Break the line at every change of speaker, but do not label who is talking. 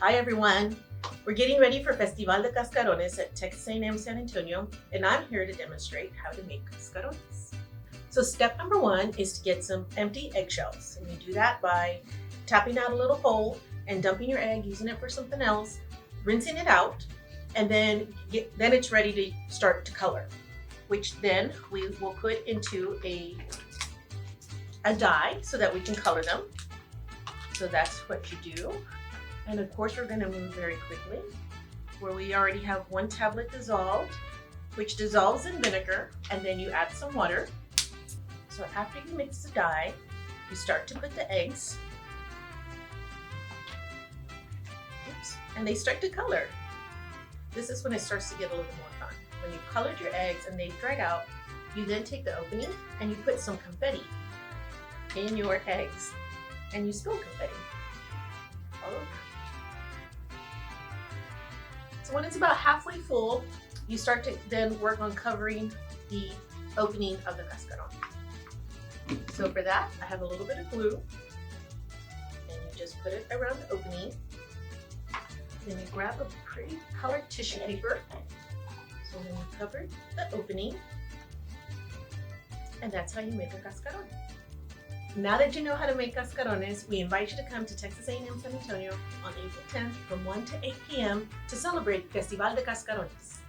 Hi everyone, we're getting ready for Festival de Cascarones at Texas A&M San Antonio, and I'm here to demonstrate how to make cascarones. So step number one is to get some empty eggshells, and you do that by tapping out a little hole and dumping your egg, using it for something else, rinsing it out, and then it's ready to start to color, which then we will put into a dye so that we can color them. So that's what you do. And of course, we're going to move very quickly, where we already have one tablet dissolved, which dissolves in vinegar, and then you add some water. So after you mix the dye, you start to put the eggs. Oops. And they start to color. This is when it starts to get a little bit more fun. When you've colored your eggs and they've dried out, you then take the opening and you put some confetti in your eggs, and you spill confetti all over. So when it's about halfway full, you start to then work on covering the opening of the cascarone. So for that, I have a little bit of glue, and you just put it around the opening. Then you grab a pretty colored tissue paper. So then you cover the opening, and that's how you make a cascarone. Now that you know how to make cascarones, we invite you to come to Texas A&M San Antonio on April 10th from 1 to 8 p.m. to celebrate Festival de Cascarones.